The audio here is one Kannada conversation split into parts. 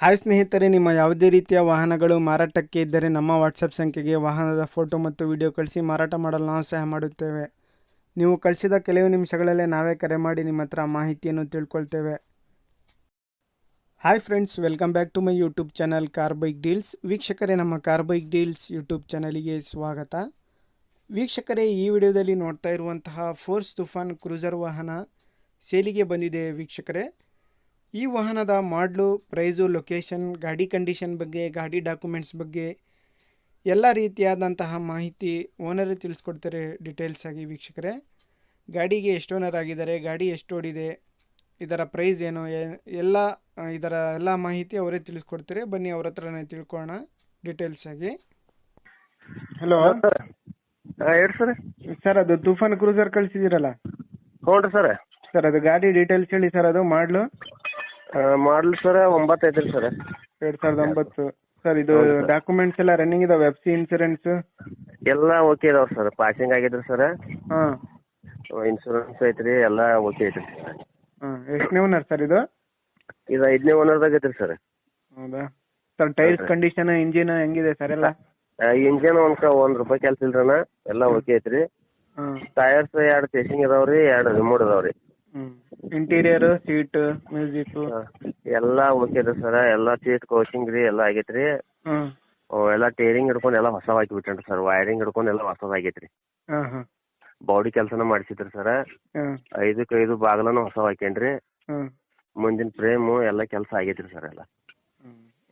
ಹಾಯ್ ಸ್ನೇಹಿತರೆ, ನಿಮ್ಮ ಯಾವುದೇ ರೀತಿಯ ವಾಹನಗಳು ಮಾರಾಟಕ್ಕೆ ಇದ್ದರೆ ನಮ್ಮ ವಾಟ್ಸಪ್ ಸಂಖ್ಯೆಗೆ ವಾಹನದ ಫೋಟೋ ಮತ್ತು ವಿಡಿಯೋ ಕಳಿಸಿ ಮಾರಾಟ ಮಾಡಲು ನಾವು ಸಹಾಯ ಮಾಡುತ್ತೇವೆ. ನೀವು ಕಳಿಸಿದ ಕೆಲವು ನಿಮಿಷಗಳಲ್ಲೇ ನಾವೇ ಕರೆ ಮಾಡಿ ನಿಮ್ಮ ಹತ್ರ ಮಾಹಿತಿಯನ್ನು ತಿಳ್ಕೊಳ್ತೇವೆ. Hi friends, welcome back to my YouTube channel car bike deals. ವೀಕ್ಷಕರೇ, ನಮ್ಮ ಕಾರ್ ಬೈಕ್ ಡೀಲ್ಸ್ ಯೂಟ್ಯೂಬ್ ಚಾನಲಿಗೆ ಸ್ವಾಗತ. ವೀಕ್ಷಕರೇ, ಈ ವಿಡಿಯೋದಲ್ಲಿ ನೋಡ್ತಾ ಇರುವಂತಹ ಫೋರ್ಸ್ ತುಫಾನ್ ಕ್ರೂಸರ್ ವಾಹನ ಸೇಲಿಗೆ ಬಂದಿದೆ. ವೀಕ್ಷಕರೇ, ಈ ವಾಹನದ ಮಾಡಲು, ಪ್ರೈಸು, ಲೊಕೇಶನ್, ಗಾಡಿ ಕಂಡೀಷನ್ ಬಗ್ಗೆ, ಗಾಡಿ ಡಾಕ್ಯುಮೆಂಟ್ಸ್ ಬಗ್ಗೆ ಎಲ್ಲ ರೀತಿಯಾದಂತಹ ಮಾಹಿತಿ ಓನರೇ ತಿಳಿಸ್ಕೊಡ್ತಾರೆ ಡೀಟೇಲ್ಸ್ ಆಗಿ. ವೀಕ್ಷಕರೇ, ಗಾಡಿಗೆ ಎಷ್ಟು ಓನರ್ ಆಗಿದ್ದಾರೆ, ಗಾಡಿ ಎಷ್ಟು ಓಡಿದೆ, ಇದರ ಪ್ರೈಸ್ ಏನು, ಇದರ ಎಲ್ಲ ಮಾಹಿತಿ ಅವರೇ ತಿಳಿಸ್ಕೊಡ್ತಾರೆ. ಬನ್ನಿ ಅವ್ರ ಹತ್ರನೇ ತಿಳ್ಕೊಳ್ಳೋಣ ಡೀಟೇಲ್ಸ್ ಆಗಿ. ಹಲೋ ಹೇಳಿ ಸರ್. ಸರ್, ಅದು ತುಫಾನ್ ಕ್ರೂಸರ್ ಕಳಿಸಿದ್ದೀರಲ್ಲ ಹ್ಞೂ ರೀ ಸರ್. ಸರ್, ಅದು ಗಾಡಿ ಡೀಟೇಲ್ಸ್ ಹೇಳಿ ಸರ್. ಅದು ಮಾಡಲ್ ಸರ್ 9 ಐತ್ರಿ ಸರ್. 2009. ಸರ್, ಇದು ಡಾಕ್ಯುಮೆಂಟ್ಸ್ ಎಲ್ಲ ರನ್ನಿಂಗ್ ಇದಾವೆ? FC, ಇನ್ಸೂರೆನ್ಸ್ ಎಲ್ಲ ಓಕೆ ಇದಾವೆ ಸರ್. ಪಾಸಿಂಗ್ ಆಗಿದ್ರಿ ಸರ್. ಹಾಂ, ಇನ್ಸೂರೆನ್ಸ್ ಐತ್ರಿ, ಎಲ್ಲ ಓಕೆ ಐತ್ರಿ ಸರ್. ಹಾಂ. ಎಷ್ಟನೇ ಓನರ್ ಸರ್ ಇದು? ಇದು 5ನೇ ಓನರ್ದಾಗ ಐತ್ರಿ ಸರ್. ಹೌದಾ ಸರ್? ಟೈರ್ಸ್ ಕಂಡೀಷನ್, ಇಂಜಿನ್ ಹೆಂಗಿದೆ ಸರ್ ಎಲ್ಲ? ಇಂಜಿನ್ ಒಂದು ರೂಪಾಯಿ ಕೆಲಸ ಇಲ್ರಣ್ಣ, ಎಲ್ಲ ಓಕೆ ಐತ್ರಿ. ಹಾಂ. ಟೈರ್ಸ್ 2 ಚೇಸಿಂಗ್ ಇದಾವ್ರಿ, 2 ರಿಮೋಟ್ ಇದಾವ್ರಿ. ಇಂಟೀರಿಯರ್, ಸೀಟ್, ಮ್ಯೂಸಿಕ್ ಎಲ್ಲ ಓಕೆ ಇದೆ ಸರ್. ಎಲ್ಲ ಸೀಟ್ ಕೋಚಿಂಗ್ ರೀ ಎಲ್ಲ ಆಗೈತ್ರಿ. ಹಾಂ. ಎಲ್ಲ ಟೇರಿಂಗ್ ಹಿಡ್ಕೊಂಡು ಎಲ್ಲ ಹೊಸ ಹಾಕಿ ಬಿಟ್ಟೇನ್ರಿ ಸರ್. ವೈರಿಂಗ್ ಹಿಡ್ಕೊಂಡು ಎಲ್ಲ ಹೊಸದಾಗೈತ್ರಿ. ಹಾಂ ಹಾಂ. ಬಾಡಿ ಕೆಲಸನ ಮಾಡಿಸಿದ್ರಿ ಸರ್. ಹಾಂ. 5 ಬಾಗಿಲನು ಹೊಸ ಹಾಕೇನ್ರಿ. ಹಾಂ. ಮುಂದಿನ ಫ್ರೇಮು ಎಲ್ಲ ಕೆಲಸ ಆಗೈತ್ರಿ ಸರ್. ಎಲ್ಲ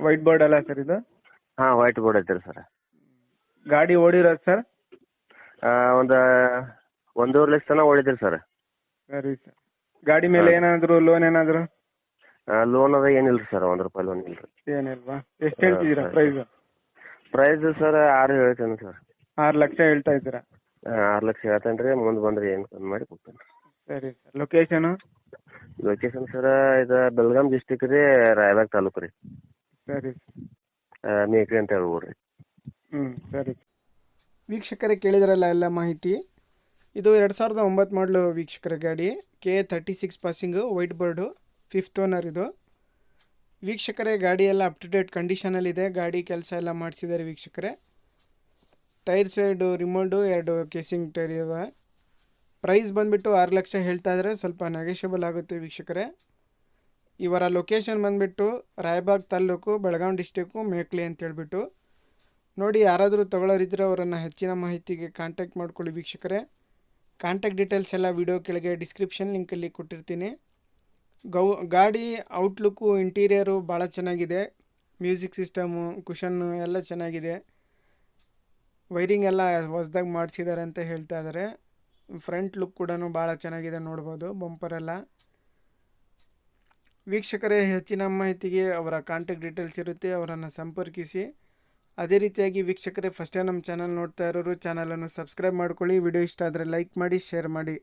ವೈಟ್ ಬೋರ್ಡ್ ಅಲ್ಲ ಸರ್ ಇದು? ಹಾಂ, ವೈಟ್ ಬೋರ್ಡ್ ಐತ್ರಿ ಸರ್. ಗಾಡಿ ಓಡಿರೋದು ಸರ್? ಒಂದು 1.5 ಲಕ್ಷ ತನಕ ಓಡಿದ್ರಿ ಸರ್. ಸರಿ ಸರ್. ಗಾಡಿ ಮೇಲೆ ಏನಾದರೂ ಲೋನ್ ಏನಾದರೂ? ಲೋನ್ ಅದ ಏನಿಲ್ಲ ಸರ್, 1 ರೂಪಾಯಿ ಲೋನ್ ಇಲ್ರಿ. ಏನಿಲ್ವಾ? ಎಷ್ಟು ಹೇಳ್ತಿದ್ದೀರಾ ಪ್ರೈಸ್? ಪ್ರೈಸ್ ಸರ್ 6 ಹೇಳ್ತೇನೆ ಸರ್. 6 ಲಕ್ಷ ಹೇಳ್ತಾ ಇದ್ದೀರಾ? 6 ಲಕ್ಷ ಹೇಳ್ತೇನೆ ರೀ. ಮುಂದೆ ಬಂದ್ರೆ ಏನು ಕಮ್ಮಿ ಮಾಡಿ ಕೊಡ್ತೇನೆ. ಸರಿ ಸರ್. ಲೊಕೇಶನು? ಲೊಕೇಶನ್ ಸರ್, ಇದು ಬೆಳಗಾಂ ಡಿಸ್ಟಿಕ್ ರೀ, ರಾಯಬಾಗ್ ತಾಲೂಕು ರೀ. ಸರಿ ಮೇಕ್ರಿ ಅಂತ ಹೇಳ್ಬೋದ್ರಿ. ಸರಿ. ವೀಕ್ಷಕರೇ, ಕೇಳಿದ್ರಲ್ಲ ಎಲ್ಲ ಮಾಹಿತಿ. ಇದು 2009 ಮಾಡಲು ವೀಕ್ಷಕರ ಗಾಡಿ. KA36 passing, white board, 5th owner ಇದು. ವೀಕ್ಷಕರೇ, ಗಾಡಿ ಎಲ್ಲ ಅಪ್ ಟು ಡೇಟ್ ಕಂಡೀಷನಲ್ಲಿದೆ. ಗಾಡಿ ಕೆಲಸ ಎಲ್ಲ ಮಾಡಿಸಿದ್ದಾರೆ ವೀಕ್ಷಕರೇ. ಟೈರ್ಸ್ 2 ರಿಮೋಲ್ಡು, 2 ಕೇಸಿಂಗ್ ಟೈರ್ ಇವೆ. ಪ್ರೈಸ್ ಬಂದುಬಿಟ್ಟು 6 ಲಕ್ಷ ಹೇಳ್ತಾ ಇದ್ದಾರೆ. ಸ್ವಲ್ಪ ನೆಗೋಷಿಯಬಲ್ ಆಗುತ್ತೆ ವೀಕ್ಷಕರೇ. ಇವರ ಲೊಕೇಶನ್ ಬಂದುಬಿಟ್ಟು ರಾಯಬಾಗ್ ತಾಲೂಕು, ಬೆಳಗಾಂ ಡಿಸ್ಟಿಕ್ಕು, ಮೇಕ್ಲಿ ಅಂತ ಹೇಳ್ಬಿಟ್ಟು. ನೋಡಿ, ಯಾರಾದರೂ ತಗೊಳ್ಳೋರಿದ್ದರೆ ಅವರನ್ನು ಹೆಚ್ಚಿನ ಮಾಹಿತಿಗೆ ಕಾಂಟ್ಯಾಕ್ಟ್ ಮಾಡ್ಕೊಳ್ಳಿ ವೀಕ್ಷಕರೇ. ಕಾಂಟ್ಯಾಕ್ಟ್ ಡೀಟೇಲ್ಸ್ ಎಲ್ಲ ವಿಡಿಯೋ ಕೆಳಗೆ ಡಿಸ್ಕ್ರಿಪ್ಷನ್ ಲಿಂಕಲ್ಲಿ ಕೊಟ್ಟಿರ್ತೀನಿ. ಗಾಡಿ ಔಟ್ಲುಕ್ಕು, ಇಂಟೀರಿಯರು ಭಾಳ ಚೆನ್ನಾಗಿದೆ. ಮ್ಯೂಸಿಕ್ ಸಿಸ್ಟಮು, ಕುಷನ್ನು ಎಲ್ಲ ಚೆನ್ನಾಗಿದೆ. ವೈರಿಂಗ್ ಎಲ್ಲ ಹೊಸದಾಗಿ ಮಾಡಿಸಿದ್ದಾರೆ ಅಂತ ಹೇಳ್ತಾ ಇದ್ದಾರೆ. ಫ್ರಂಟ್ ಲುಕ್ ಕೂಡ ಭಾಳ ಚೆನ್ನಾಗಿದೆ, ನೋಡ್ಬೋದು. ಬಂಪರೆಲ್ಲ. ವೀಕ್ಷಕರೇ, ಹೆಚ್ಚಿನ ಮಾಹಿತಿಗೆ ಅವರ ಕಾಂಟ್ಯಾಕ್ಟ್ ಡೀಟೇಲ್ಸ್ ಇರುತ್ತೆ, ಅವರನ್ನು ಸಂಪರ್ಕಿಸಿ. ಅದೇ ರೀತಿಯಾಗಿ ವೀಕ್ಷಕರೇ, ಫಸ್ಟ್ ಟೈಮ್ ನಮ್ಮ ಚಾನಲ್ ನೋಡ್ತಾ ಇರೋರು ಚಾನಲನ್ನು ಸಬ್ಸ್ಕ್ರೈಬ್ ಮಾಡ್ಕೊಳ್ಳಿ. ವಿಡಿಯೋ ಇಷ್ಟ ಆದರೆ ಲೈಕ್ ಮಾಡಿ, ಶೇರ್ ಮಾಡಿ.